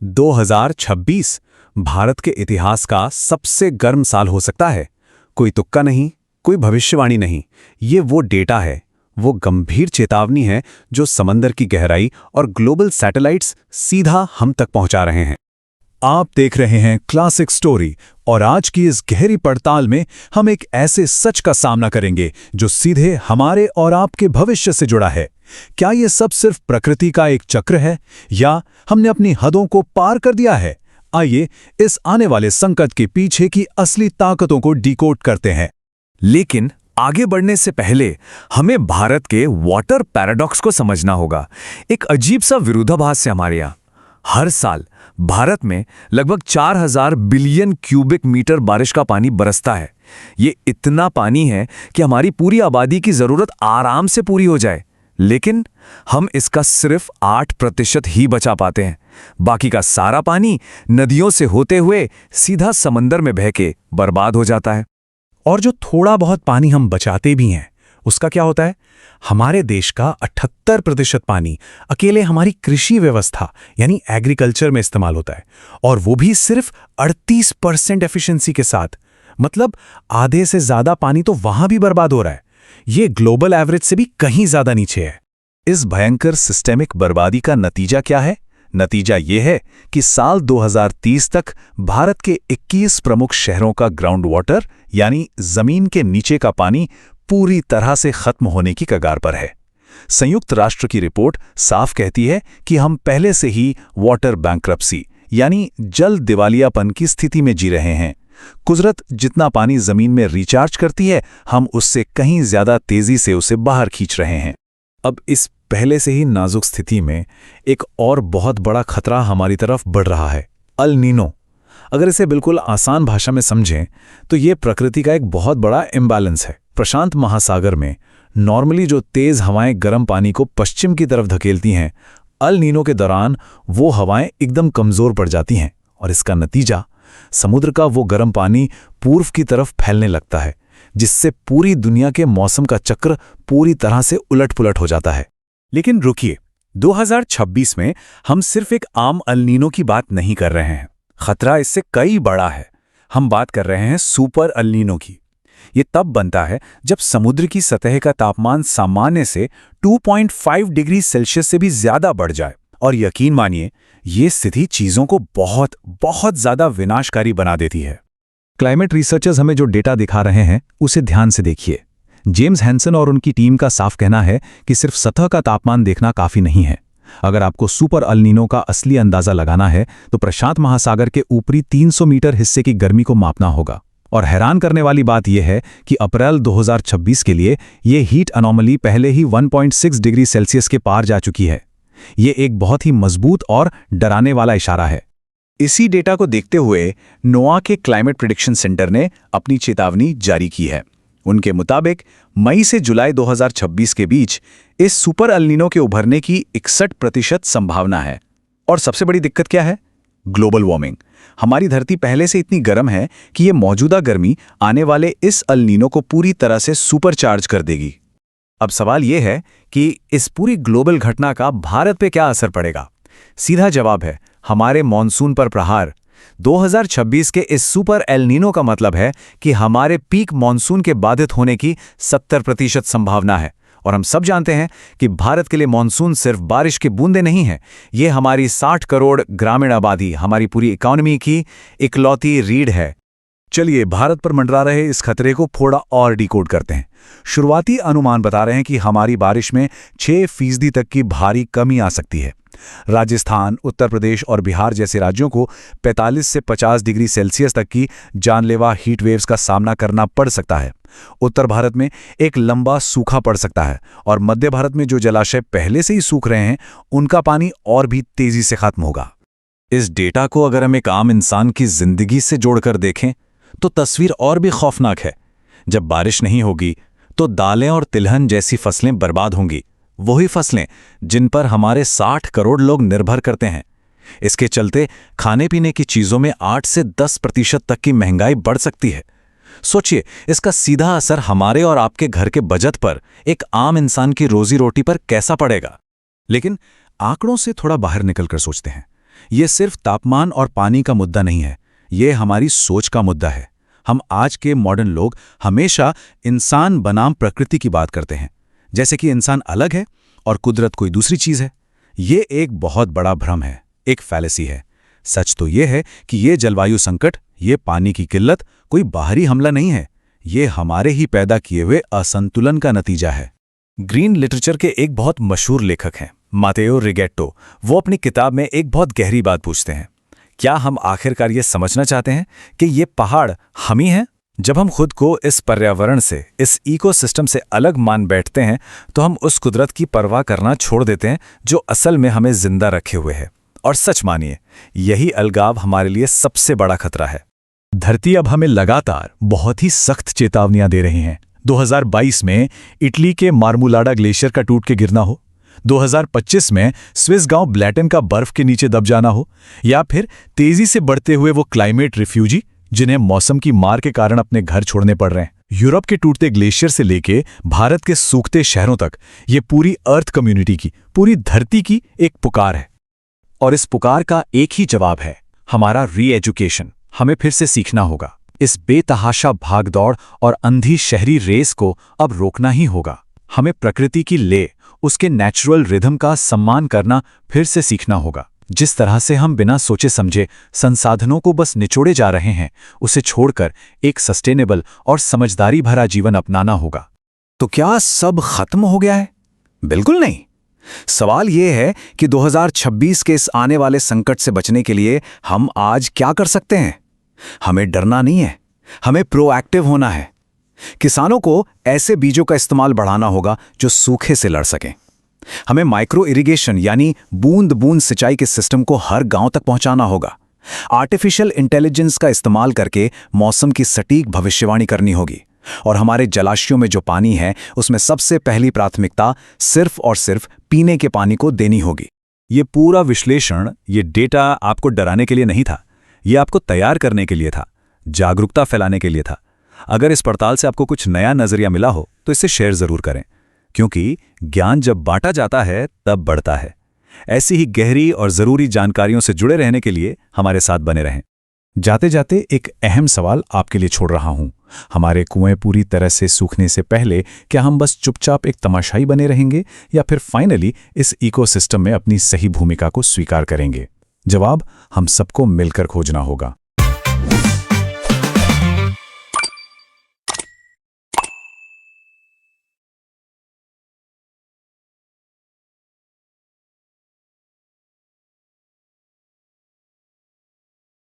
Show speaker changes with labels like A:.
A: 2026 भारत के इतिहास का सबसे गर्म साल हो सकता है। कोई तुक्का नहीं, कोई भविष्यवाणी नहीं, ये वो डेटा है, वो गंभीर चेतावनी है जो समंदर की गहराई और ग्लोबल सैटेलाइट्स सीधा हम तक पहुंचा रहे हैं। आप देख रहे हैं क्लासिक स्टोरी और आज की इस गहरी पड़ताल में हम एक ऐसे सच का सामना करेंगे जो सीधे हमारे और आपके भविष्य से जुड़ा है। क्या ये सब सिर्फ प्रकृति का एक चक्र है या हमने अपनी हदों को पार कर दिया है? आइए इस आने वाले संकट के पीछे की असली ताकतों को डिकोड करते हैं।
B: लेकिन आगे बढ़ने से पहले हमें भारत के वाटर पैराडॉक्स को समझना होगा। एक अजीब सा विरोधाभास है हमारे यहाँ। हर साल भारत में लगभग 4000 बिलियन क्यूबिक मीटर बारिश का पानी बरसता है। ये इतना पानी है कि हमारी पूरी आबादी की जरूरत आराम से पूरी हो जाए, लेकिन हम इसका सिर्फ 8% ही बचा पाते हैं। बाकी का सारा पानी नदियों से होते हुए सीधा समंदर में बह के बर्बाद हो जाता है।
A: और जो थोड़ा बहुत पानी हम बचाते भी हैं, उसका क्या होता है? हमारे देश का 78% पानी अकेले हमारी कृषि व्यवस्था यानी एग्रीकल्चर में इस्तेमाल होता है, और वो भी सिर्फ 38% एफिशिएंसी के साथ। मतलब आधे से ज्यादा पानी तो वहां भी बर्बाद हो रहा है। ये ग्लोबल एवरेज से भी कहीं ज्यादा नीचे है। इस भयंकर सिस्टेमिक बर्बादी का नतीजा क्या है? नतीजा ये है कि साल 2030 तक भारत के 21 प्रमुख शहरों का ग्राउंड वाटर यानी जमीन के नीचे का पानी पूरी तरह से खत्म होने की कगार पर है। संयुक्त राष्ट्र की रिपोर्ट साफ कहती है कि हम पहले से ही वाटर बैंक्रप्सी यानी जल दिवालियापन की स्थिति में जी रहे हैं। कुदरत जितना पानी जमीन में रिचार्ज करती है, हम उससे कहीं ज्यादा तेजी से उसे बाहर खींच रहे हैं। अब इस पहले से ही नाजुक स्थिति में एक और बहुत बड़ा खतरा हमारी तरफ बढ़ रहा है, अल नीनो। अगर इसे बिल्कुल आसान भाषा में समझें तो ये प्रकृति का एक बहुत बड़ा इम्बैलेंस है। प्रशांत महासागर में नॉर्मली जो तेज हवाएं गर्म पानी को पश्चिम की तरफ धकेलती हैं, अल नीनो के दौरान वो हवाएं एकदम कमजोर पड़ जाती हैं, और इसका नतीजा समुद्र का वो गर्म पानी पूर्व की तरफ फैलने लगता है, जिससे पूरी दुनिया के मौसम का चक्र पूरी तरह से उलट-पुलट हो जाता है। लेकिन रुकिए, 2026 में हम सिर्फ एक आम अल नीनो की बात नहीं कर रहे हैं। खतरा इससे कई बड़ा है। हम बात कर रहे हैं सुपर अल नीनो की। ये तब बनता है जब समुद्र की सतह का तापमान सामान्य से 2.5 डिग्री सेल्सियस से भी ज्यादा बढ़ जाए। और यकीन मानिए, ये स्थिति चीजों को बहुत बहुत ज्यादा विनाशकारी बना देती है। क्लाइमेट रिसर्चर्स हमें जो डेटा दिखा रहे हैं उसे ध्यान से देखिए। जेम्स हैंसन और उनकी टीम का साफ कहना है कि सिर्फ सतह का तापमान देखना काफी नहीं है। अगर आपको सुपर अल नीनो का असली अंदाजा लगाना है तो प्रशांत महासागर के ऊपरी 300 मीटर हिस्से की गर्मी को मापना होगा। और हैरान करने वाली बात यह है कि अप्रैल 2026 के लिए ये हीट अनोमली पहले ही 1.6 डिग्री सेल्सियस के पार जा चुकी है। ये एक बहुत ही मजबूत और डराने वाला इशारा है। इसी डेटा को देखते हुए नोआ के क्लाइमेट प्रेडिक्शन सेंटर ने अपनी चेतावनी जारी की है। उनके मुताबिक मई से जुलाई 2026 के बीच इस सुपर अल नीनो के उभरने की 61% संभावना है। और सबसे बड़ी दिक्कत क्या है? Global warming. हमारी धरती पहले से इतनी गर्म है कि ये मौजूदा गर्मी आने वाले इस अल नीनो को पूरी तरह से सुपरचार्ज कर देगी। अब सवाल यह है कि इस पूरी ग्लोबल घटना का भारत पे क्या असर पड़ेगा? सीधा जवाब है हमारे मॉनसून पर प्रहार। 2026 के इस सुपर एल नीनो का मतलब है कि हमारे पीक मॉनसून के बाधित होने की 70% संभावना है। और हम सब जानते हैं कि भारत के लिए मॉनसून सिर्फ बारिश की बूंदें नहीं है, ये हमारी 60 करोड़ ग्रामीण आबादी, हमारी पूरी इकोनॉमी की इकलौती रीढ़ है। चलिए भारत पर मंडरा रहे इस खतरे को थोड़ा और डिकोड करते हैं। शुरुआती अनुमान बता रहे हैं कि हमारी बारिश में 6% तक की भारी कमी आ सकती है। राजस्थान, उत्तर प्रदेश और बिहार जैसे राज्यों को 45 से 50 डिग्री सेल्सियस तक की जानलेवा हीट वेव्स का सामना करना पड़ सकता है। उत्तर भारत में एक लंबा सूखा पड़ सकता है, और मध्य भारत में जो जलाशय पहले से ही सूख रहे हैं उनका पानी और भी तेजी से खत्म होगा। इस डेटा को अगर हम एक आम इंसान की जिंदगी से जोड़कर देखें तो तस्वीर और भी खौफनाक है। जब बारिश नहीं होगी तो दालें और तिलहन जैसी फसलें बर्बाद होंगी, वही फसलें जिन पर हमारे 60 करोड़ लोग निर्भर करते हैं। इसके चलते खाने पीने की चीजों में 8 से 10% तक की महंगाई बढ़ सकती है। सोचिए, इसका सीधा असर हमारे और आपके घर के बजट पर, एक आम इंसान की रोजी रोटी पर कैसा पड़ेगा। लेकिन आंकड़ों से थोड़ा बाहर निकलकर सोचते हैं। ये सिर्फ तापमान और पानी का मुद्दा नहीं है, ये हमारी सोच का मुद्दा है। हम आज के मॉडर्न लोग हमेशा इंसान बनाम प्रकृति की बात करते हैं, जैसे कि इंसान अलग है और कुदरत कोई दूसरी चीज है। ये एक बहुत बड़ा भ्रम है, एक फैलेसी है। सच तो ये है कि ये जलवायु संकट, ये पानी की किल्लत कोई बाहरी हमला नहीं है, ये हमारे ही पैदा किए हुए असंतुलन का नतीजा है।
B: ग्रीन लिटरेचर के एक बहुत मशहूर लेखक हैं मातेओ रिगेट्टो। वो अपनी किताब में एक बहुत गहरी बात पूछते हैं, क्या हम आखिरकार ये समझना चाहते हैं कि ये पहाड़ हम ही हैं? जब हम खुद को इस पर्यावरण से, इस इकोसिस्टम से अलग मान बैठते हैं तो हम उस कुदरत की परवाह करना छोड़ देते हैं जो असल में हमें जिंदा रखे हुए है। और सच मानिए, यही अलगाव हमारे लिए सबसे बड़ा खतरा है।
C: धरती अब हमें लगातार बहुत ही सख्त चेतावनियां दे रही हैं। 2022 में इटली के मार्मुलाडा ग्लेशियर का टूट के गिरना हो, 2025 में स्विस गांव ब्लैटन का बर्फ के नीचे दब जाना हो, या फिर तेजी से बढ़ते हुए वो क्लाइमेट रिफ्यूजी जिन्हें मौसम की मार के कारण अपने घर छोड़ने पड़ रहे हैं। यूरोप के टूटते ग्लेशियर से लेके भारत के सूखते शहरों तक ये पूरी अर्थ कम्युनिटी की, पूरी धरती की एक पुकार है। और इस पुकार का एक ही जवाब है, हमारा री-एजुकेशन। हमें फिर से सीखना होगा। इस बेतहाशा भागदौड़ और अंधी शहरी रेस को अब रोकना ही होगा। हमें प्रकृति की ले, उसके नेचुरल रिदम का सम्मान करना फिर से सीखना होगा। जिस तरह से हम बिना सोचे समझे संसाधनों को बस निचोड़े जा रहे हैं, उसे छोड़कर एक सस्टेनेबल और समझदारी भरा जीवन अपनाना होगा।
A: तो क्या सब खत्म हो गया है? बिल्कुल नहीं। सवाल ये है कि 2026 के इस आने वाले संकट से बचने के लिए हम आज क्या कर सकते हैं? हमें डरना नहीं है, हमें प्रोएक्टिव होना है। किसानों को ऐसे बीजों का इस्तेमाल बढ़ाना होगा जो सूखे से लड़ सकें। हमें माइक्रो इरिगेशन यानी बूंद बूंद सिंचाई के सिस्टम को हर गांव तक पहुंचाना होगा। आर्टिफिशियल इंटेलिजेंस का इस्तेमाल करके मौसम की सटीक भविष्यवाणी करनी होगी। और हमारे जलाशयों में जो पानी है, उसमें सबसे पहली प्राथमिकता सिर्फ और सिर्फ पीने के पानी को देनी होगी।
C: ये पूरा विश्लेषण, ये डेटा आपको डराने के लिए नहीं था, ये आपको तैयार करने के लिए था, जागरूकता फैलाने के लिए था। अगर इस पड़ताल से आपको कुछ नया नजरिया मिला हो तो इसे शेयर जरूर करें, क्योंकि ज्ञान जब बांटा जाता है तब बढ़ता है। ऐसी ही गहरी और जरूरी जानकारियों से जुड़े रहने के लिए हमारे साथ बने रहें। जाते जाते एक अहम सवाल आपके लिए छोड़ रहा हूं। हमारे कुएं पूरी तरह से सूखने से पहले क्या हम बस चुपचाप एक तमाशाई बने रहेंगे, या फिर फाइनली इस इकोसिस्टम में अपनी सही भूमिका को स्वीकार करेंगे? जवाब हम सबको मिलकर खोजना होगा।